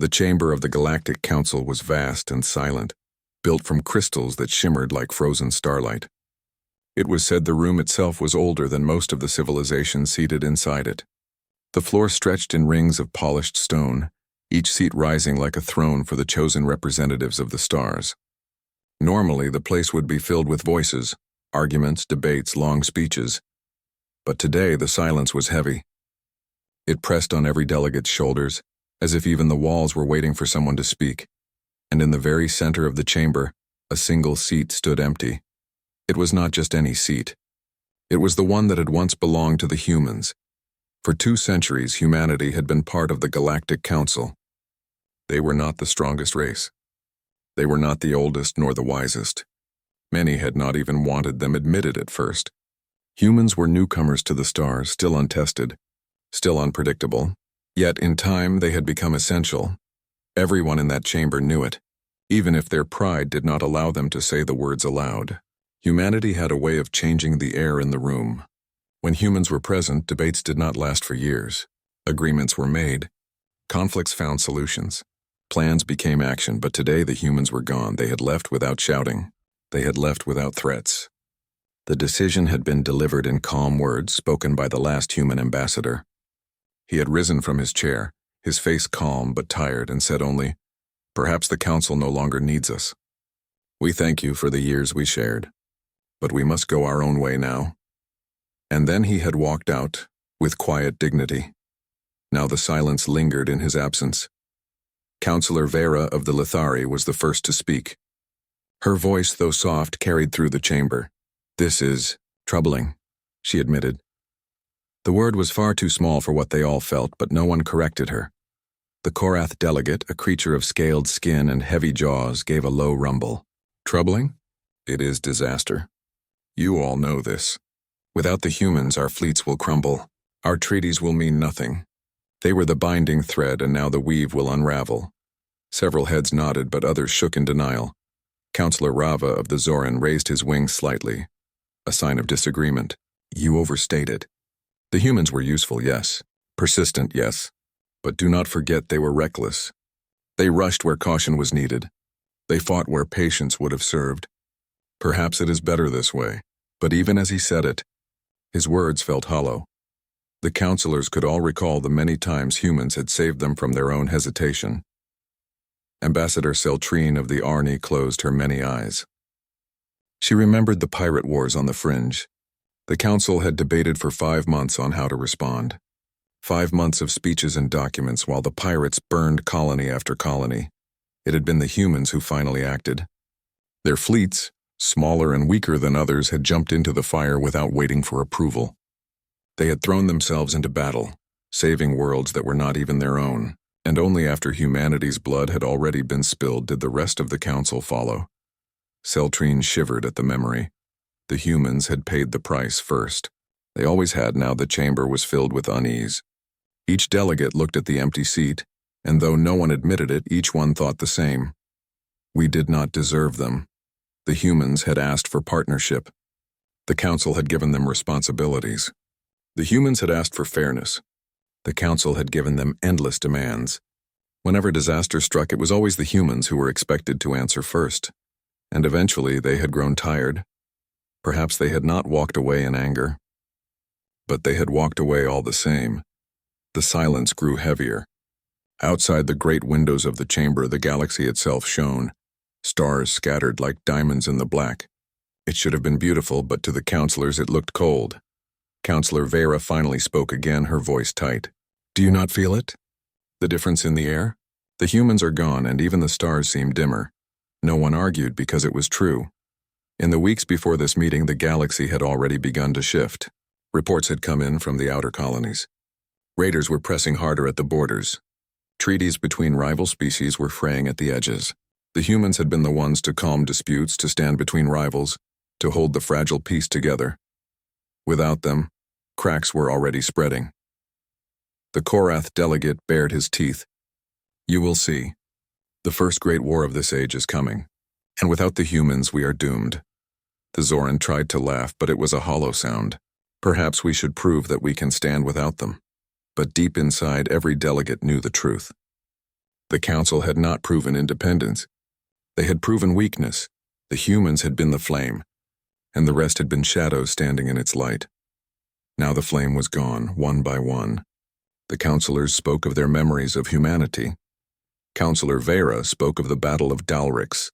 The chamber of the Galactic Council was vast and silent, built from crystals that shimmered like frozen starlight. It was said the room itself was older than most of the civilization seated inside it. The floor stretched in rings of polished stone, each seat rising like a throne for the chosen representatives of the stars. Normally, the place would be filled with voices, arguments, debates, long speeches. But today, the silence was heavy. It pressed on every delegate's shoulders, as if even the walls were waiting for someone to speak. And in the very center of the chamber, a single seat stood empty. It was not just any seat. It was the one that had once belonged to the humans. For 2 centuries, humanity had been part of the Galactic Council. They were not the strongest race. They were not the oldest nor the wisest. Many had not even wanted them admitted at first. Humans were newcomers to the stars, still untested, still unpredictable. Yet in time they had become essential. Everyone in that chamber knew it, even if their pride did not allow them to say the words aloud. Humanity had a way of changing the air in the room. When humans were present, debates did not last for years. Agreements were made. Conflicts found solutions. Plans became action, but today the humans were gone. They had left without shouting. They had left without threats. The decision had been delivered in calm words spoken by the last human ambassador. He had risen from his chair, his face calm but tired, and said only, "Perhaps the council no longer needs us. We thank you for the years we shared, but we must go our own way now." And then he had walked out, with quiet dignity. Now the silence lingered in his absence. Councillor Vera of the Lithari was the first to speak. Her voice, though soft, carried through the chamber. "This is troubling," she admitted. The word was far too small for what they all felt, but no one corrected her. The Korath delegate, a creature of scaled skin and heavy jaws, gave a low rumble. "Troubling? It is disaster. You all know this. Without the humans, our fleets will crumble. Our treaties will mean nothing. They were the binding thread, and now the weave will unravel." Several heads nodded, but others shook in denial. Councillor Rava of the Zoran raised his wings slightly, a sign of disagreement. "You overstate it. The humans were useful, yes. Persistent, yes. But do not forget they were reckless. They rushed where caution was needed. They fought where patience would have served. Perhaps it is better this way." But even as he said it, his words felt hollow. The councillors could all recall the many times humans had saved them from their own hesitation. Ambassador Seltrine of the Arni closed her many eyes. She remembered the pirate wars on the fringe. The council had debated for 5 months on how to respond. 5 months of speeches and documents while the pirates burned colony after colony. It had been the humans who finally acted. Their fleets, smaller and weaker than others, had jumped into the fire without waiting for approval. They had thrown themselves into battle, saving worlds that were not even their own, and only after humanity's blood had already been spilled did the rest of the council follow. Seltrine shivered at the memory. The humans had paid the price first. They always had. Now the chamber was filled with unease. Each delegate looked at the empty seat, and though no one admitted it, each one thought the same. We did not deserve them. The humans had asked for partnership. The council had given them responsibilities. The humans had asked for fairness. The council had given them endless demands. Whenever disaster struck, it was always the humans who were expected to answer first. And eventually they had grown tired. Perhaps they had not walked away in anger. But they had walked away all the same. The silence grew heavier. Outside the great windows of the chamber, the galaxy itself shone. Stars scattered like diamonds in the black. It should have been beautiful, but to the councillors it looked cold. Councillor Vera finally spoke again, her voice tight. "Do you not feel it? The difference in the air? The humans are gone, and even the stars seem dimmer." No one argued because it was true. In the weeks before this meeting, the galaxy had already begun to shift. Reports had come in from the outer colonies. Raiders were pressing harder at the borders. Treaties between rival species were fraying at the edges. The humans had been the ones to calm disputes, to stand between rivals, to hold the fragile peace together. Without them, cracks were already spreading. The Korath delegate bared his teeth. "You will see. The first great war of this age is coming, and without the humans we are doomed." The Zoran tried to laugh, but it was a hollow sound. "Perhaps we should prove that we can stand without them." But deep inside, every delegate knew the truth. The council had not proven independence. They had proven weakness. The humans had been the flame, and the rest had been shadows standing in its light. Now the flame was gone, one by one. The counselors spoke of their memories of humanity. Counselor Vera spoke of the Battle of Dalrix,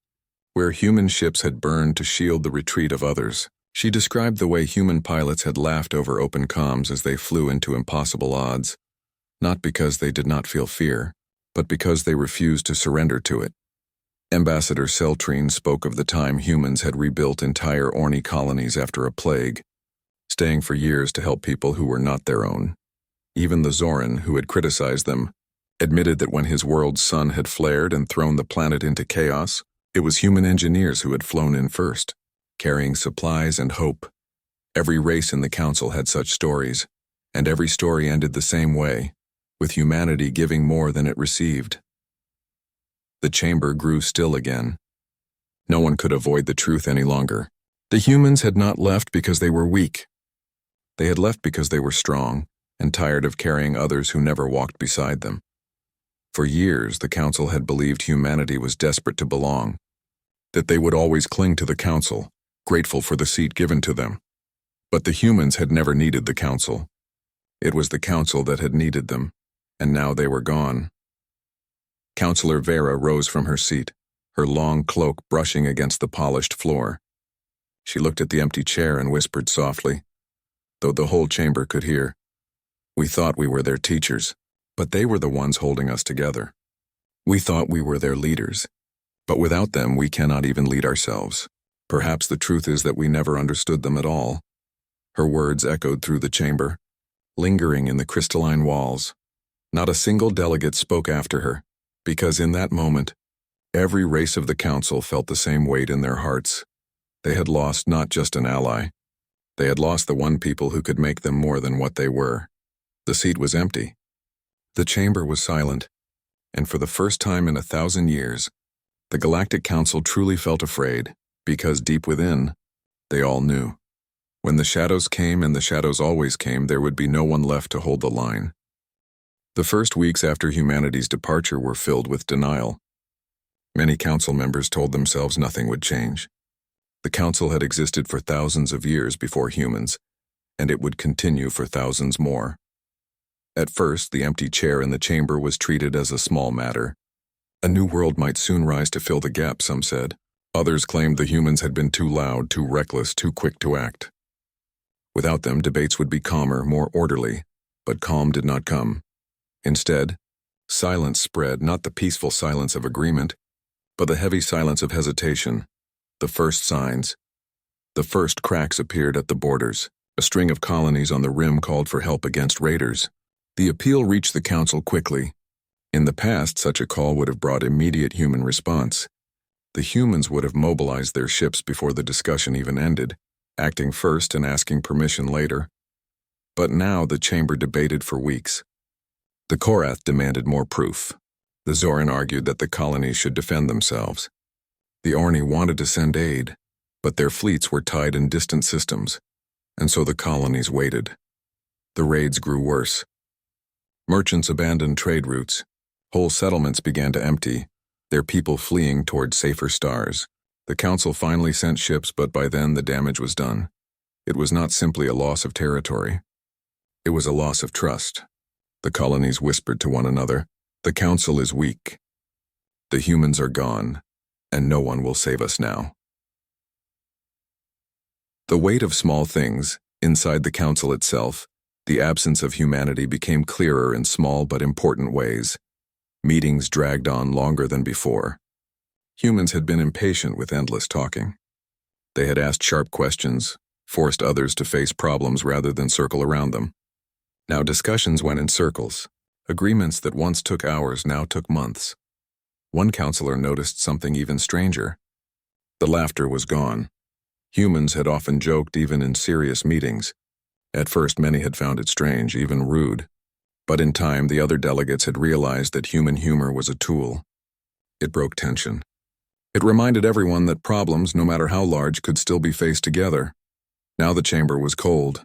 where human ships had burned to shield the retreat of others. She described the way human pilots had laughed over open comms as they flew into impossible odds, not because they did not feel fear, but because they refused to surrender to it. Ambassador Seltrine spoke of the time humans had rebuilt entire Orni colonies after a plague, staying for years to help people who were not their own. Even the Zoran, who had criticized them, admitted that when his world's sun had flared and thrown the planet into chaos, it was human engineers who had flown in first, carrying supplies and hope. Every race in the council had such stories, and every story ended the same way, with humanity giving more than it received. The chamber grew still again. No one could avoid the truth any longer. The humans had not left because they were weak. They had left because they were strong and tired of carrying others who never walked beside them. For years, the council had believed humanity was desperate to belong, that they would always cling to the council, grateful for the seat given to them. But the humans had never needed the council. It was the council that had needed them, and now they were gone. Counselor Vera rose from her seat, her long cloak brushing against the polished floor. She looked at the empty chair and whispered softly, though the whole chamber could hear, "We thought we were their teachers, but they were the ones holding us together. We thought we were their leaders, but without them we cannot even lead ourselves. Perhaps the truth is that we never understood them at all." Her words echoed through the chamber, lingering in the crystalline walls. Not a single delegate spoke after her, because in that moment, every race of the council felt the same weight in their hearts. They had lost not just an ally. They had lost the one people who could make them more than what they were. The seat was empty. The chamber was silent, and for the first time in 1,000 years, the Galactic Council truly felt afraid, because deep within, they all knew. When the shadows came, and the shadows always came, there would be no one left to hold the line. The first weeks after humanity's departure were filled with denial. Many council members told themselves nothing would change. The council had existed for thousands of years before humans, and it would continue for thousands more. At first, the empty chair in the chamber was treated as a small matter. A new world might soon rise to fill the gap, some said. Others claimed the humans had been too loud, too reckless, too quick to act. Without them, debates would be calmer, more orderly, but calm did not come. Instead, silence spread, not the peaceful silence of agreement, but the heavy silence of hesitation. The first signs. The first cracks appeared at the borders. A string of colonies on the rim called for help against raiders. The appeal reached the council quickly. In the past, such a call would have brought immediate human response. The humans would have mobilized their ships before the discussion even ended, acting first and asking permission later. But now the chamber debated for weeks. The Korath demanded more proof. The Zoran argued that the colonies should defend themselves. The Orni wanted to send aid, but their fleets were tied in distant systems, and so the colonies waited. The raids grew worse. Merchants abandoned trade routes. Whole settlements began to empty, their people fleeing toward safer stars. The council finally sent ships, but by then the damage was done. It was not simply a loss of territory. It was a loss of trust. The colonies whispered to one another, "The council is weak. The humans are gone, and no one will save us now." The weight of small things, inside the council itself, the absence of humanity became clearer in small but important ways. Meetings dragged on longer than before. Humans had been impatient with endless talking. They had asked sharp questions, forced others to face problems rather than circle around them. Now discussions went in circles. Agreements that once took hours now took months. One counselor noticed something even stranger. The laughter was gone. Humans had often joked even in serious meetings. At first, many had found it strange, even rude. But in time, the other delegates had realized that human humor was a tool. It broke tension. It reminded everyone that problems, no matter how large, could still be faced together. Now the chamber was cold.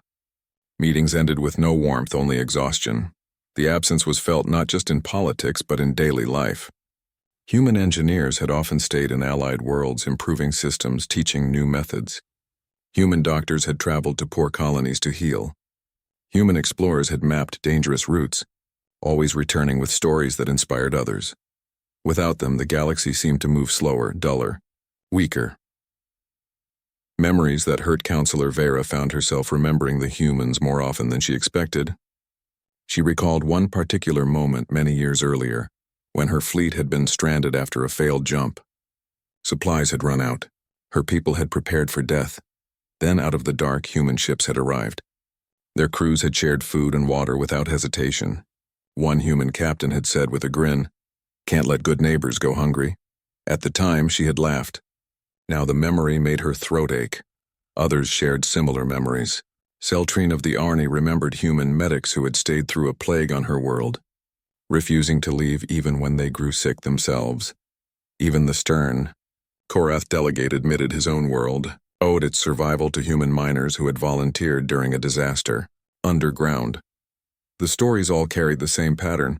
Meetings ended with no warmth, only exhaustion. The absence was felt not just in politics, but in daily life. Human engineers had often stayed in allied worlds, improving systems, teaching new methods. Human doctors had traveled to poor colonies to heal. Human explorers had mapped dangerous routes, always returning with stories that inspired others. Without them, the galaxy seemed to move slower, duller, weaker. Memories that hurt Counselor Vera found herself remembering the humans more often than she expected. She recalled one particular moment many years earlier, when her fleet had been stranded after a failed jump. Supplies had run out. Her people had prepared for death. Then out of the dark, human ships had arrived. Their crews had shared food and water without hesitation. One human captain had said with a grin, "Can't let good neighbors go hungry." At the time, she had laughed. Now the memory made her throat ache. Others shared similar memories. Celtrine of the Arni remembered human medics who had stayed through a plague on her world, refusing to leave even when they grew sick themselves. Even the stern Korath delegate admitted his own world owed its survival to human miners who had volunteered during a disaster, underground. The stories all carried the same pattern.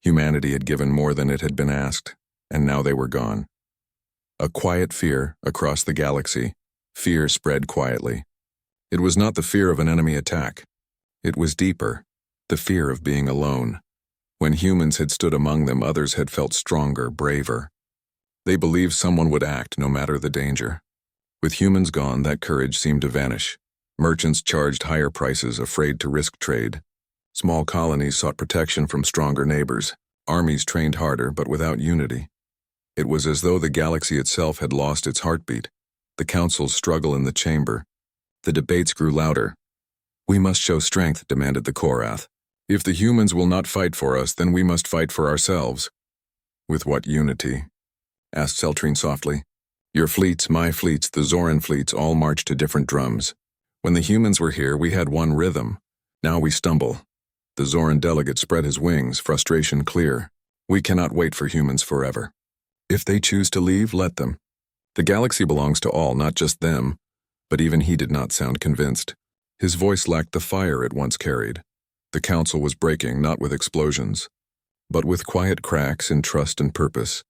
Humanity had given more than it had been asked, and now they were gone. A quiet fear across the galaxy. Fear spread quietly. It was not the fear of an enemy attack. It was deeper, the fear of being alone. When humans had stood among them, others had felt stronger, braver. They believed someone would act no matter the danger. With humans gone, that courage seemed to vanish. Merchants charged higher prices, afraid to risk trade. Small colonies sought protection from stronger neighbors. Armies trained harder, but without unity. It was as though the galaxy itself had lost its heartbeat. The councils struggled in the chamber. The debates grew louder. "We must show strength," demanded the Korath. "If the humans will not fight for us, then we must fight for ourselves." "With what unity?" asked Celtrine softly. "Your fleets, my fleets, the Zoran fleets all march to different drums. When the humans were here, we had one rhythm. Now we stumble." The Zoran delegate spread his wings, frustration clear. "We cannot wait for humans forever. If they choose to leave, let them. The galaxy belongs to all, not just them." But even he did not sound convinced. His voice lacked the fire it once carried. The council was breaking, not with explosions, but with quiet cracks in trust and purpose.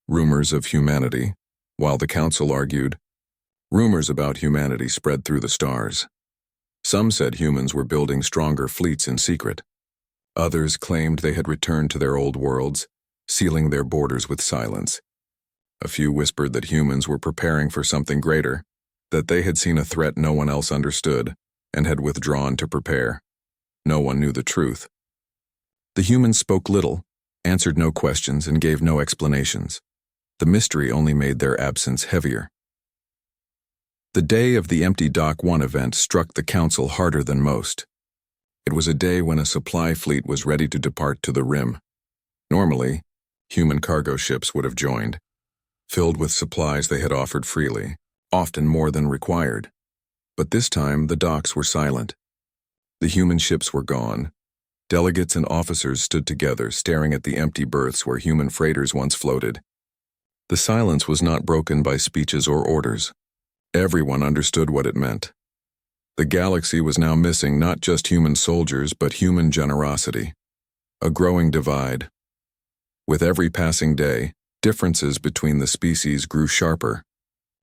Rumors of humanity, while the council argued. Rumors about humanity spread through the stars. Some said humans were building stronger fleets in secret. Others claimed they had returned to their old worlds, sealing their borders with silence. A few whispered that humans were preparing for something greater, that they had seen a threat no one else understood, and had withdrawn to prepare. No one knew the truth. The humans spoke little, answered no questions, and gave no explanations. The mystery only made their absence heavier. The day of the Empty Dock 1 event struck the council harder than most. It was a day when a supply fleet was ready to depart to the Rim. Normally, human cargo ships would have joined, filled with supplies they had offered freely, often more than required. But this time, the docks were silent. The human ships were gone. Delegates and officers stood together, staring at the empty berths where human freighters once floated. The silence was not broken by speeches or orders. Everyone understood what it meant. The galaxy was now missing not just human soldiers, but human generosity. A growing divide. With every passing day, differences between the species grew sharper.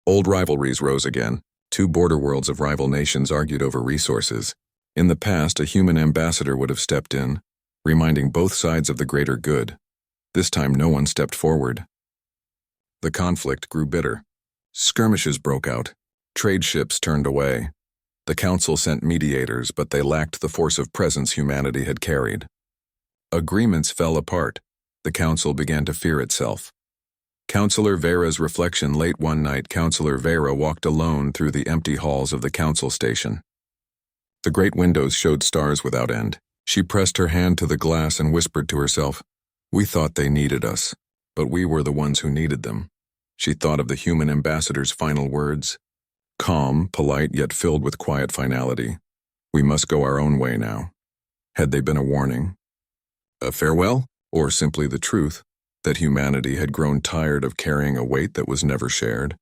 Old rivalries rose again. Two border worlds of rival nations argued over resources. In the past, a human ambassador would have stepped in, reminding both sides of the greater good. This time, no one stepped forward. The conflict grew bitter. Skirmishes broke out. Trade ships turned away. The council sent mediators, but they lacked the force of presence humanity had carried. Agreements fell apart. The council began to fear itself. Counselor Vera's reflection. Late one night, Counselor Vera walked alone through the empty halls of the council station. The great windows showed stars without end. She pressed her hand to the glass and whispered to herself, "We thought they needed us, but we were the ones who needed them." She thought of the human ambassador's final words. Calm, polite, yet filled with quiet finality. "We must go our own way now." Had they been a warning? A farewell? Or simply the truth that humanity had grown tired of carrying a weight that was never shared?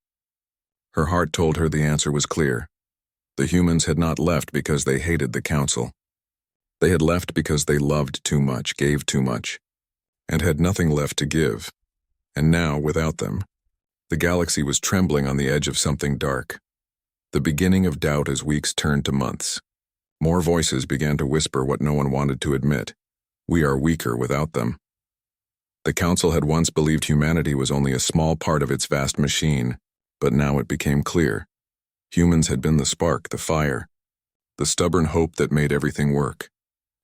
Her heart told her the answer was clear. The humans had not left because they hated the council. They had left because they loved too much, gave too much, and had nothing left to give. And now, without them, the galaxy was trembling on the edge of something dark. The beginning of doubt as weeks turned to months. More voices began to whisper what no one wanted to admit. We are weaker without them. The Council had once believed humanity was only a small part of its vast machine, but now it became clear. Humans had been the spark, the fire, the stubborn hope that made everything work.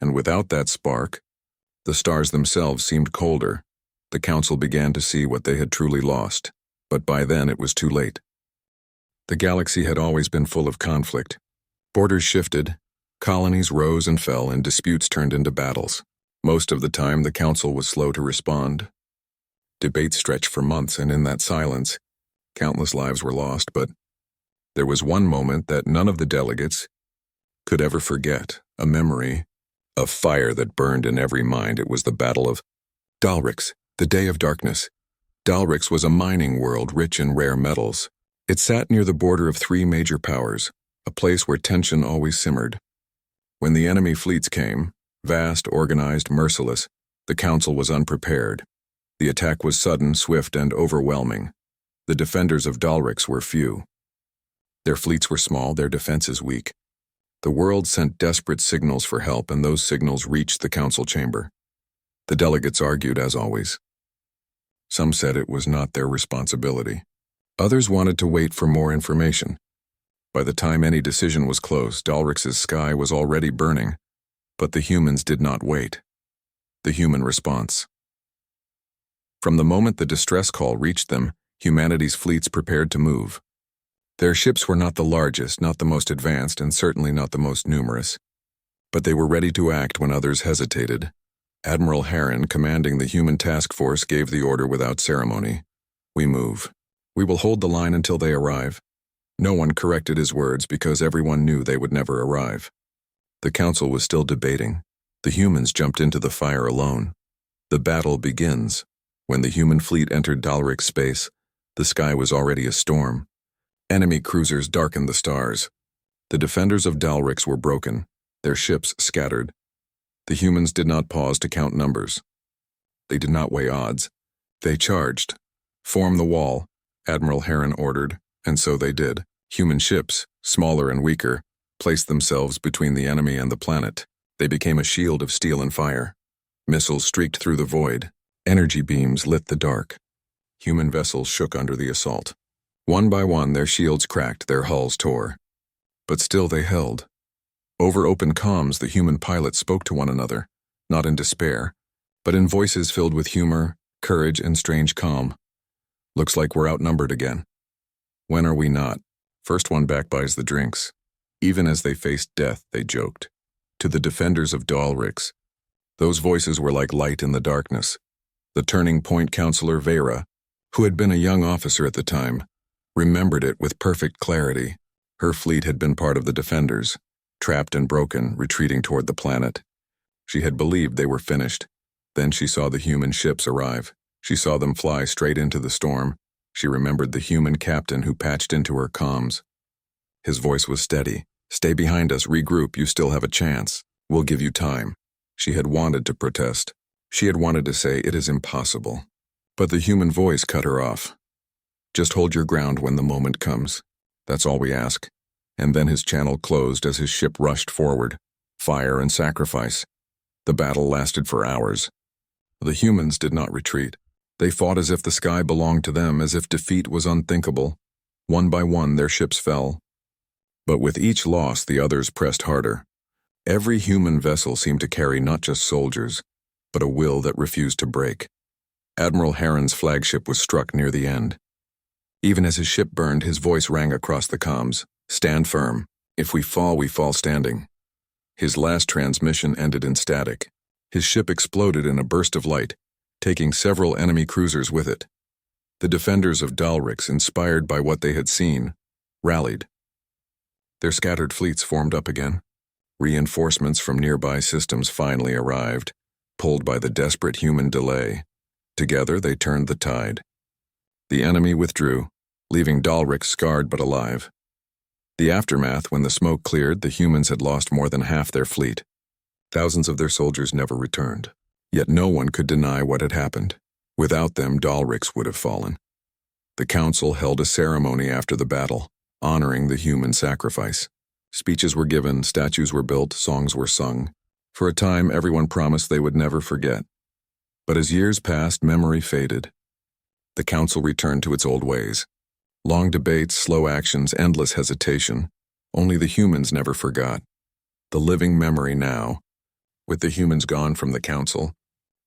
And without that spark, the stars themselves seemed colder. The Council began to see what they had truly lost, but by then it was too late. The galaxy had always been full of conflict. Borders shifted, colonies rose and fell, and disputes turned into battles. Most of the time, the Council was slow to respond. Debates stretched for months, and in that silence, countless lives were lost, but there was one moment that none of the delegates could ever forget, a memory of fire that burned in every mind. It was the Battle of Dalrix, the Day of Darkness. Dalrix was a mining world rich in rare metals. It sat near the border of 3 major powers, a place where tension always simmered. When the enemy fleets came, vast, organized, merciless, the Council was unprepared. The attack was sudden, swift, and overwhelming. The defenders of Dalrix were few. Their fleets were small, their defenses weak. The world sent desperate signals for help, and those signals reached the Council chamber. The delegates argued, as always. Some said it was not their responsibility. Others wanted to wait for more information. By the time any decision was close, Dalrix's sky was already burning. But the humans did not wait. The human response. From the moment the distress call reached them, humanity's fleets prepared to move. Their ships were not the largest, not the most advanced, and certainly not the most numerous. But they were ready to act when others hesitated. Admiral Heron, commanding the human task force, gave the order without ceremony. We move. We will hold the line until they arrive. No one corrected his words because everyone knew they would never arrive. The Council was still debating. The humans jumped into the fire alone. The battle begins. When the human fleet entered Dalrix space, the sky was already a storm. Enemy cruisers darkened the stars. The defenders of Dalrix were broken, their ships scattered. The humans did not pause to count numbers. They did not weigh odds. They charged. Form the wall, Admiral Heron ordered, and so they did. Human ships, smaller and weaker, placed themselves between the enemy and the planet. They became a shield of steel and fire. Missiles streaked through the void. Energy beams lit the dark. Human vessels shook under the assault. One by one, their shields cracked, their hulls tore. But still they held. Over open comms, the human pilots spoke to one another, not in despair, but in voices filled with humor, courage, and strange calm. Looks like we're outnumbered again. When are we not? First one back buys the drinks. Even as they faced death, they joked. To the defenders of Dalrix, those voices were like light in the darkness. The Turning Point Counselor Vera, who had been a young officer at the time, remembered it with perfect clarity. Her fleet had been part of the defenders, trapped and broken, retreating toward the planet. She had believed they were finished. Then she saw the human ships arrive. She saw them fly straight into the storm. She remembered the human captain who patched into her comms. His voice was steady. Stay behind us, regroup, you still have a chance. We'll give you time. She had wanted to protest. She had wanted to say, it is impossible. But the human voice cut her off. Just hold your ground when the moment comes. That's all we ask. And then his channel closed as his ship rushed forward. Fire and sacrifice. The battle lasted for hours. The humans did not retreat. They fought as if the sky belonged to them, as if defeat was unthinkable. One by one, their ships fell. But with each loss, the others pressed harder. Every human vessel seemed to carry not just soldiers, but a will that refused to break. Admiral Heron's flagship was struck near the end. Even as his ship burned, his voice rang across the comms. Stand firm. If we fall standing. His last transmission ended in static. His ship exploded in a burst of light, taking several enemy cruisers with it. The defenders of Dalrix, inspired by what they had seen, rallied. Their scattered fleets formed up again. Reinforcements from nearby systems finally arrived, pulled by the desperate human delay. Together they turned the tide. The enemy withdrew, leaving Dalrix scarred but alive. The aftermath, when the smoke cleared, the humans had lost more than half their fleet. Thousands of their soldiers never returned. Yet no one could deny what had happened. Without them, Dalrics would have fallen. The council held a ceremony after the battle, honoring the human sacrifice. Speeches were given, statues were built, songs were sung. For a time, everyone promised they would never forget. But as years passed, memory faded. The council returned to its old ways. Long debates, slow actions, endless hesitation. Only the humans never forgot. The living memory now. With the humans gone from the council,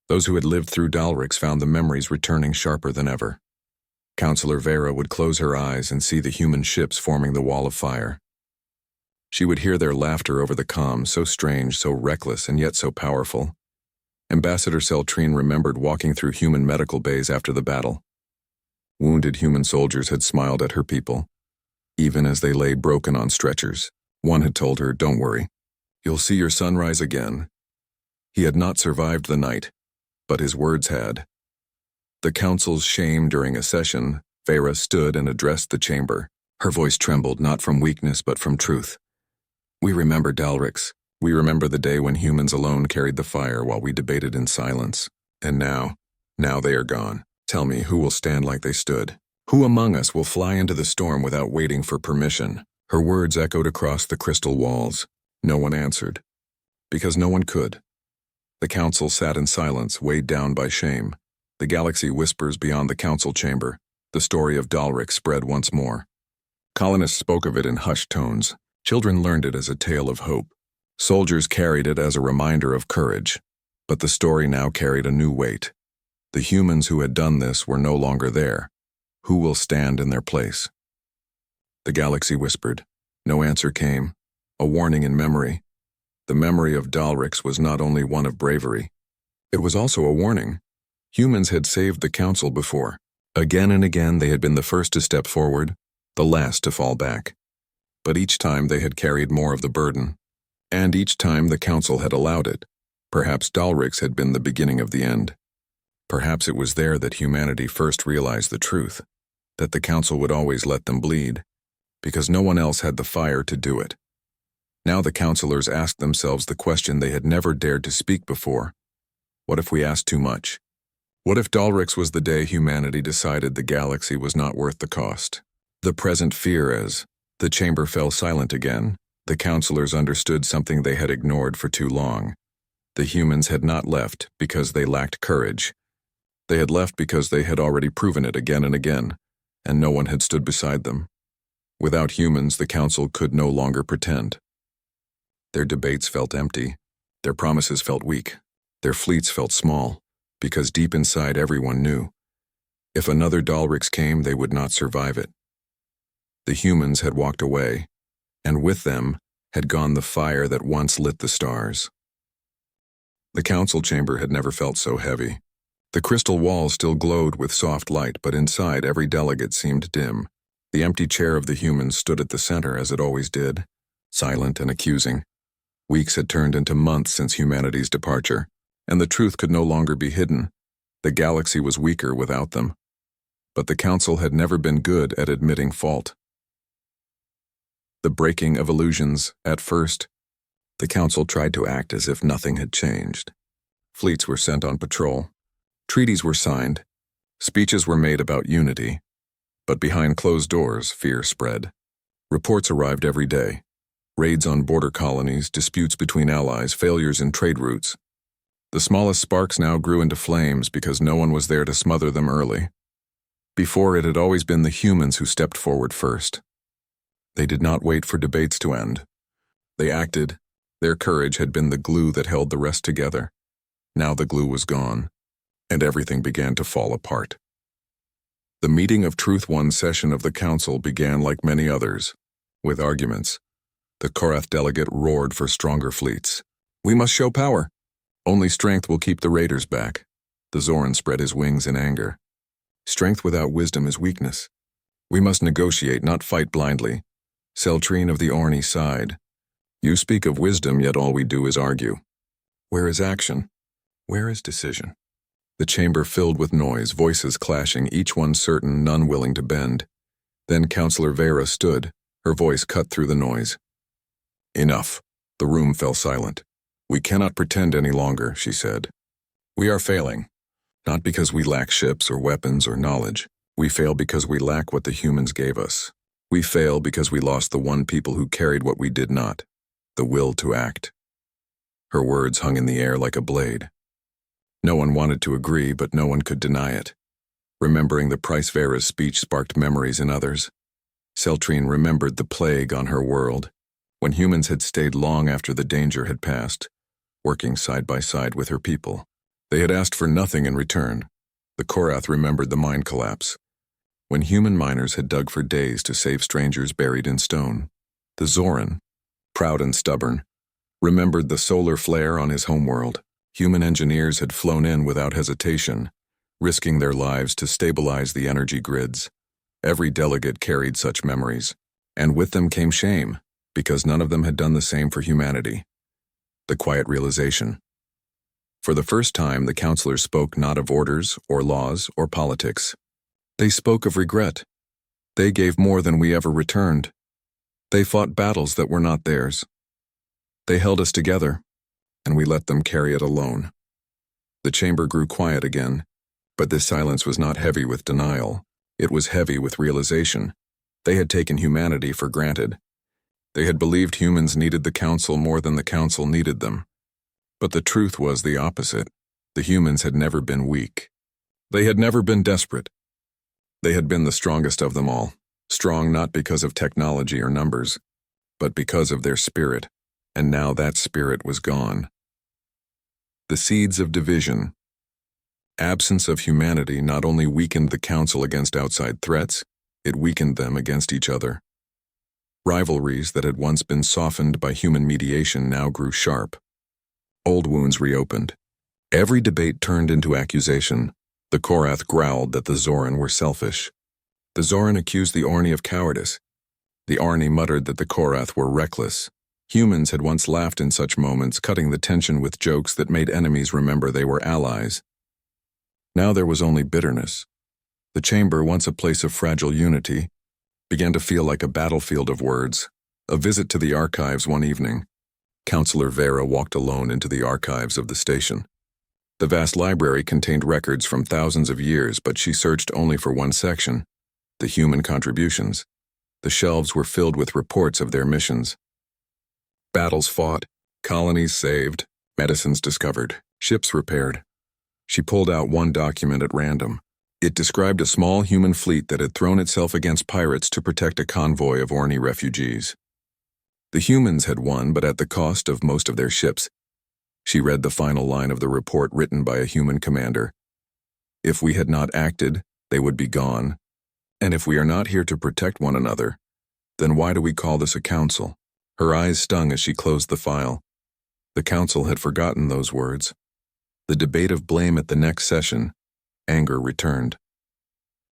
those who had lived through Dalrics found the memories returning sharper than ever. Counselor Vera would close her eyes and see the human ships forming the wall of fire. She would hear their laughter over the comms, so strange, so reckless, and yet so powerful. Ambassador Celtrine remembered walking through human medical bays after the battle. Wounded human soldiers had smiled at her people, even as they lay broken on stretchers. One had told her, "Don't worry, you'll see your sunrise again." He had not survived the night, but his words had. The council's shame during a session, Vera stood and addressed the chamber. Her voice trembled not from weakness but from truth. "We remember Dalrics. We remember the day when humans alone carried the fire while we debated in silence. And now they are gone. Tell me, who will stand like they stood? Who among us will fly into the storm without waiting for permission?" Her words echoed across the crystal walls. No one answered, because no one could. The council sat in silence, weighed down by shame. The galaxy whispers beyond the council chamber. The story of Dalric spread once more. Colonists spoke of it in hushed tones. Children learned it as a tale of hope. Soldiers carried it as a reminder of courage. But the story now carried a new weight. The humans who had done this were no longer there. Who will stand in their place? The galaxy whispered. No answer came. A warning in memory. The memory of Dalrics was not only one of bravery. It was also a warning. Humans had saved the council before. Again and again they had been the first to step forward, the last to fall back. But each time they had carried more of the burden. And each time the council had allowed it. Perhaps Dalrics had been the beginning of the end. Perhaps it was there that humanity first realized the truth, that the council would always let them bleed, because no one else had the fire to do it. Now the counselors asked themselves the question they had never dared to speak before. What if we asked too much? What if Dalrics was the day humanity decided the galaxy was not worth the cost? The present fear as the chamber fell silent again. The counselors understood something they had ignored for too long. The humans had not left because they lacked courage. They had left because they had already proven it again and again, and no one had stood beside them. Without humans, the council could no longer pretend. Their debates felt empty. Their promises felt weak. Their fleets felt small, because deep inside everyone knew. If another Dalrics came, they would not survive it. The humans had walked away, and with them had gone the fire that once lit the stars. The council chamber had never felt so heavy. The crystal walls still glowed with soft light, but inside every delegate seemed dim. The empty chair of the humans stood at the center as it always did, silent and accusing. Weeks had turned into months since humanity's departure, and the truth could no longer be hidden. The galaxy was weaker without them. But the council had never been good at admitting fault. The breaking of illusions, at first, the council tried to act as if nothing had changed. Fleets were sent on patrol. Treaties were signed. Speeches were made about unity. But behind closed doors, fear spread. Reports arrived every day. Raids on border colonies, disputes between allies, failures in trade routes. The smallest sparks now grew into flames because no one was there to smother them early. Before, it had always been the humans who stepped forward first. They did not wait for debates to end. They acted. Their courage had been the glue that held the rest together. Now the glue was gone, and everything began to fall apart. The meeting of Truth One session of the council began like many others, with arguments. The Korath delegate roared for stronger fleets. "We must show power. Only strength will keep the raiders back." The Zoran spread his wings in anger. "Strength without wisdom is weakness. We must negotiate, not fight blindly." Celtrine of the Orni sighed. "You speak of wisdom, yet all we do is argue. Where is action? Where is decision?" The chamber filled with noise, voices clashing, each one certain, none willing to bend. Then Counselor Vera stood, her voice cut through the noise. "Enough." The room fell silent. "We cannot pretend any longer," she said. "We are failing. Not because we lack ships or weapons or knowledge. We fail because we lack what the humans gave us. We fail because we lost the one people who carried what we did not, the will to act. Her words hung in the air like a blade. No one wanted to agree, but no one could deny it. Remembering the Price Vera's speech sparked memories in others. Celtrine remembered the plague on her world, when humans had stayed long after the danger had passed, working side by side with her people. They had asked for nothing in return. The Korath remembered the mine collapse, when human miners had dug for days to save strangers buried in stone. The Zoran, proud and stubborn, remembered the solar flare on his homeworld. Human engineers had flown in without hesitation, risking their lives to stabilize the energy grids. Every delegate carried such memories, and with them came shame, because none of them had done the same for humanity. The quiet realization. For the first time, the counselors spoke not of orders or laws or politics. They spoke of regret. They gave more than we ever returned. They fought battles that were not theirs. They held us together, and we let them carry it alone. The chamber grew quiet again, but this silence was not heavy with denial. It was heavy with realization. They had taken humanity for granted. They had believed humans needed the council more than the council needed them. But the truth was the opposite. The humans had never been weak. They had never been desperate. They had been the strongest of them all, strong not because of technology or numbers, but because of their spirit, and now that spirit was gone. The seeds of division. Absence of humanity not only weakened the council against outside threats, it weakened them against each other. Rivalries that had once been softened by human mediation now grew sharp. Old wounds reopened. Every debate turned into accusation. The Korath growled that the Zoran were selfish. The Zoran accused the Orni of cowardice. The Orni muttered that the Korath were reckless. Humans had once laughed in such moments, cutting the tension with jokes that made enemies remember they were allies. Now there was only bitterness. The chamber, once a place of fragile unity, began to feel like a battlefield of words. A visit to the archives one evening. Counselor Vera walked alone into the archives of the station. The vast library contained records from thousands of years, but she searched only for one section, the human contributions. The shelves were filled with reports of their missions. Battles fought, colonies saved, medicines discovered, ships repaired. She pulled out one document at random. It described a small human fleet that had thrown itself against pirates to protect a convoy of Orni refugees. The humans had won, but at the cost of most of their ships. She read the final line of the report written by a human commander. If we had not acted, they would be gone. And if we are not here to protect one another, then why do we call this a council? Her eyes stung as she closed the file. The council had forgotten those words. The debate of blame at the next session, anger returned.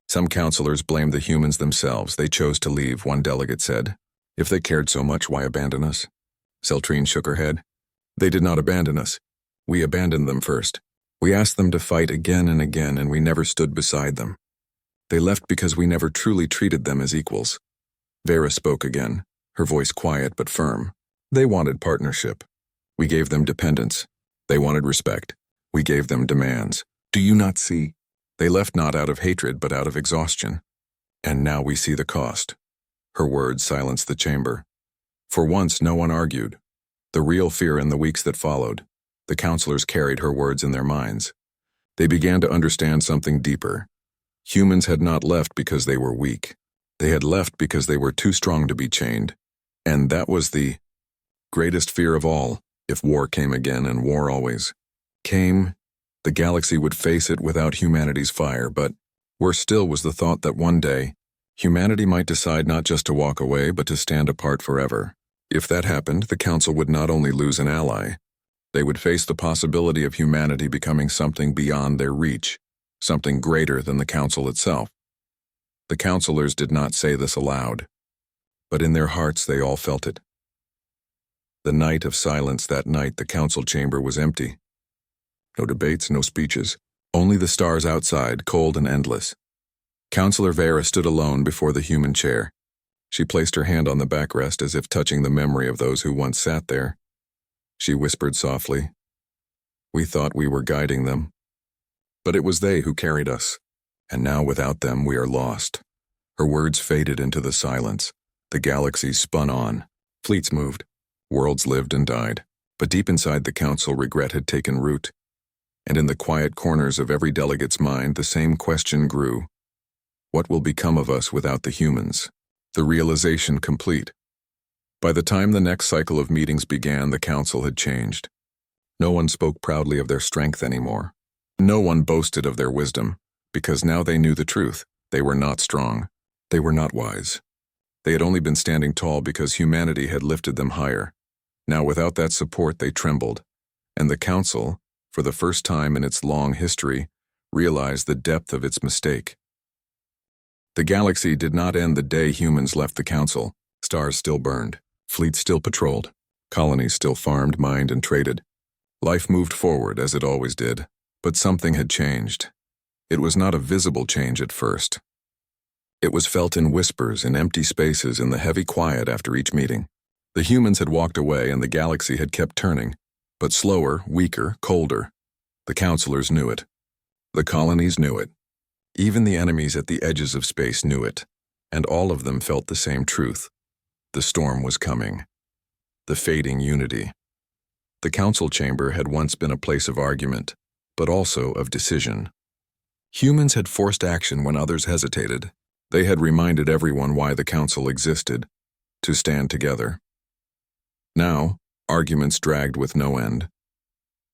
Some counselors blamed the humans themselves. They chose to leave, one delegate said. If they cared so much, why abandon us? Celtrine shook her head. They did not abandon us. We abandoned them first. We asked them to fight again and again, and we never stood beside them. They left because we never truly treated them as equals. Vera spoke again, her voice quiet but firm. They wanted partnership. We gave them dependence. They wanted respect. We gave them demands. Do you not see? They left not out of hatred but out of exhaustion. And now we see the cost. Her words silenced the chamber. For once, no one argued. The real fear in the weeks that followed. The counselors carried her words in their minds. They began to understand something deeper. Humans had not left because they were weak. They had left because they were too strong to be chained. And that was the greatest fear of all. If war came again, and war always came, the galaxy would face it without humanity's fire. But worse still was the thought that one day, humanity might decide not just to walk away, but to stand apart forever. If that happened, the Council would not only lose an ally, they would face the possibility of humanity becoming something beyond their reach, something greater than the Council itself. The counselors did not say this aloud, but in their hearts they all felt it. The night of silence that night, the council chamber was empty. No debates, no speeches, only the stars outside, cold and endless. Counselor Vera stood alone before the human chair. She placed her hand on the backrest as if touching the memory of those who once sat there. She whispered softly, "We thought we were guiding them, But it was they who carried us, and now without them we are lost. Her words faded into the silence. The galaxies spun on. Fleets moved. Worlds lived and died. But deep inside the council, regret had taken root. And in the quiet corners of every delegate's mind, the same question grew. What will become of us without the humans? The realization complete. By the time the next cycle of meetings began, the council had changed. No one spoke proudly of their strength anymore. No one boasted of their wisdom, because now they knew the truth. They were not strong. They were not wise. They had only been standing tall because humanity had lifted them higher. Now without that support they trembled, and the council, for the first time in its long history, realized the depth of its mistake. The galaxy did not end the day humans left the council. Stars still burned, fleets still patrolled, colonies still farmed, mined, and traded. Life moved forward as it always did, but something had changed. It was not a visible change at first. It was felt in whispers, in empty spaces, in the heavy quiet after each meeting. The humans had walked away and the galaxy had kept turning, but slower, weaker, colder. The counselors knew it. The colonies knew it. Even the enemies at the edges of space knew it, and all of them felt the same truth. The storm was coming. The fading unity. The council chamber had once been a place of argument, but also of decision. Humans had forced action when others hesitated. They had reminded everyone why the council existed, to stand together. Now, arguments dragged with no end.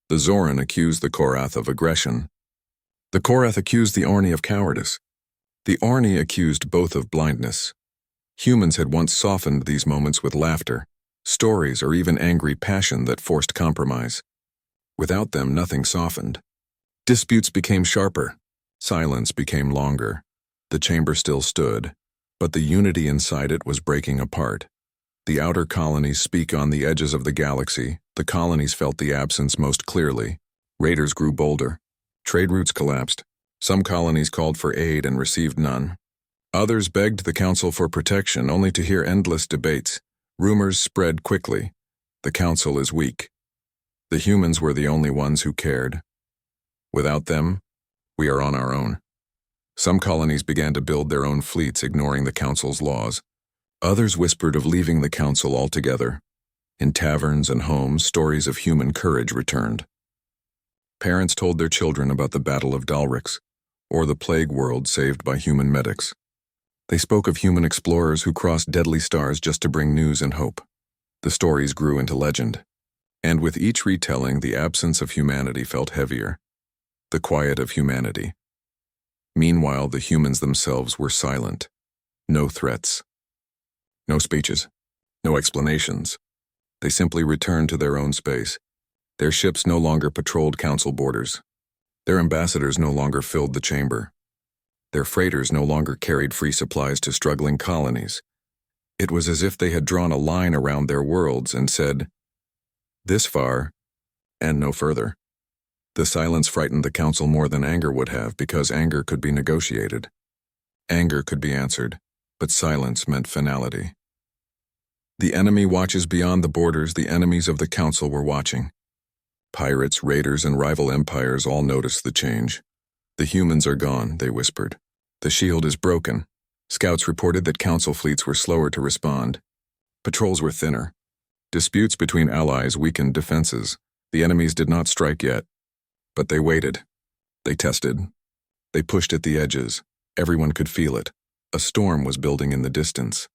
The Zoran accused the Korath of aggression. The Korath accused the Orni of cowardice. The Orni accused both of blindness. Humans had once softened these moments with laughter, stories, or even angry passion that forced compromise. Without them, nothing softened. Disputes became sharper. Silence became longer. The chamber still stood, but the unity inside it was breaking apart. The outer colonies speak on the edges of the galaxy. The colonies felt the absence most clearly. Raiders grew bolder. Trade routes collapsed. Some colonies called for aid and received none. Others begged the council for protection, only to hear endless debates. Rumors spread quickly. The council is weak. The humans were the only ones who cared. Without them, we are on our own. Some colonies began to build their own fleets, ignoring the council's laws. Others whispered of leaving the council altogether. In taverns and homes, stories of human courage returned. Parents told their children about the Battle of Dalrix, or the plague world saved by human medics. They spoke of human explorers who crossed deadly stars just to bring news and hope. The stories grew into legend, and with each retelling, the absence of humanity felt heavier. The quiet of humanity. Meanwhile, the humans themselves were silent. No threats. No speeches. No explanations. They simply returned to their own space. Their ships no longer patrolled council borders. Their ambassadors no longer filled the chamber. Their freighters no longer carried free supplies to struggling colonies. It was as if they had drawn a line around their worlds and said, "This far, and no further." The silence frightened the council more than anger would have, because anger could be negotiated. Anger could be answered, but silence meant finality. The enemy watches beyond the borders. The enemies of the council were watching. Pirates, raiders, and rival empires all noticed the change. "The humans are gone," they whispered. "The shield is broken." Scouts reported that council fleets were slower to respond. Patrols were thinner. Disputes between allies weakened defenses. The enemies did not strike yet. But they waited. They tested. They pushed at the edges. Everyone could feel it. A storm was building in the distance.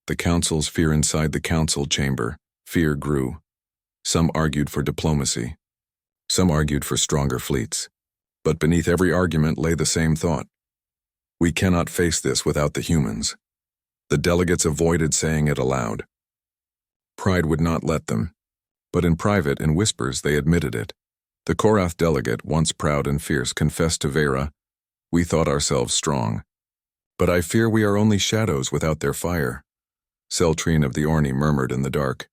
The council's fear inside the council chamber. Fear grew. Some argued for diplomacy. Some argued for stronger fleets. But beneath every argument lay the same thought. We cannot face this without the humans. The delegates avoided saying it aloud. Pride would not let them. But in private, in whispers, they admitted it. The Korath delegate, once proud and fierce, confessed to Vera, "We thought ourselves strong. But I fear we are only shadows without their fire." Seltrine of the Orni murmured in the dark,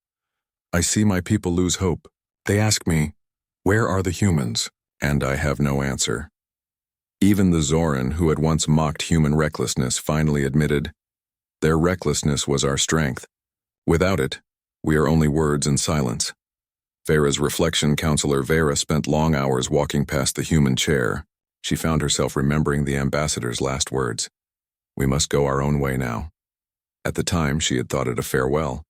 "I see my people lose hope. They ask me, 'Where are the humans?' And I have no answer." Even the Zoran, who had once mocked human recklessness, finally admitted, "Their recklessness was our strength. Without it, we are only words and silence." Vera's reflection counselor Vera spent long hours walking past the human chair. She found herself remembering the ambassador's last words. We must go our own way now. At the time, she had thought it a farewell.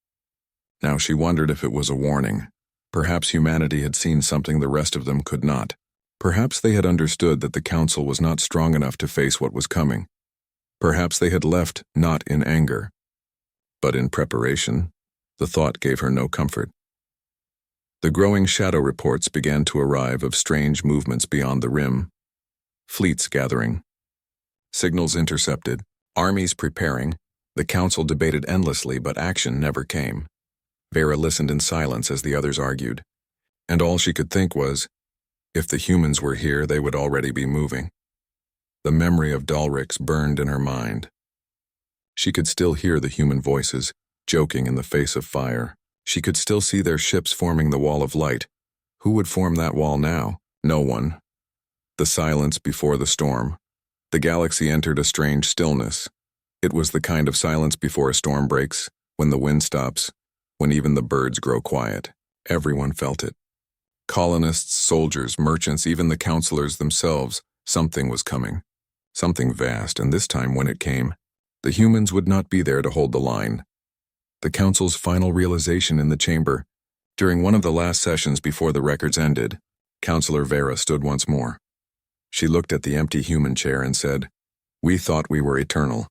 Now she wondered if it was a warning. Perhaps humanity had seen something the rest of them could not. Perhaps they had understood that the council was not strong enough to face what was coming. Perhaps they had left not in anger, but in preparation. The thought gave her no comfort. The growing shadow reports began to arrive of strange movements beyond the rim. Fleets gathering. Signals intercepted. Armies preparing. The council debated endlessly, but action never came. Vera listened in silence as the others argued. And all she could think was, if the humans were here, they would already be moving. The memory of Dalriks burned in her mind. She could still hear the human voices, joking in the face of fire. She could still see their ships forming the wall of light. Who would form that wall now? No one. The silence before the storm. The galaxy entered a strange stillness. It was the kind of silence before a storm breaks, when the wind stops, when even the birds grow quiet. Everyone felt it. Colonists, soldiers, merchants, even the counselors themselves, something was coming. Something vast, and this time when it came, the humans would not be there to hold the line. The council's final realization in the chamber. During one of the last sessions before the records ended, Counselor Vera stood once more. She looked at the empty human chair and said, "We thought we were eternal.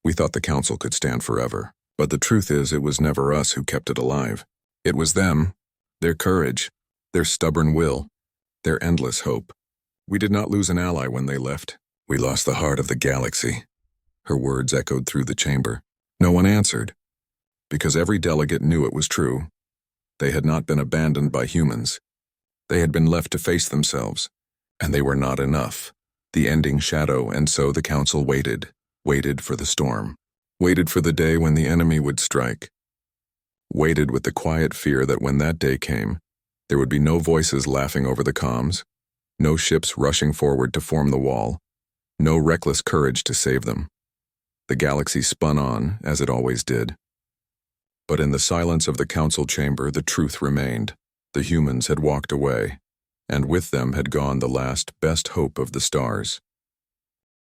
We thought the council could stand forever. But the truth is, it was never us who kept it alive. It was them, their courage, their stubborn will, their endless hope. We did not lose an ally when they left. We lost the heart of the galaxy." Her words echoed through the chamber. No one answered, because every delegate knew it was true. They had not been abandoned by humans. They had been left to face themselves, and they were not enough. The ending shadow, and so the council waited for the storm, waited for the day when the enemy would strike, waited with the quiet fear that when that day came, there would be no voices laughing over the comms, no ships rushing forward to form the wall, no reckless courage to save them. The galaxy spun on, as it always did. But in the silence of the council chamber, the truth remained. The humans had walked away, and with them had gone the last best hope of the stars.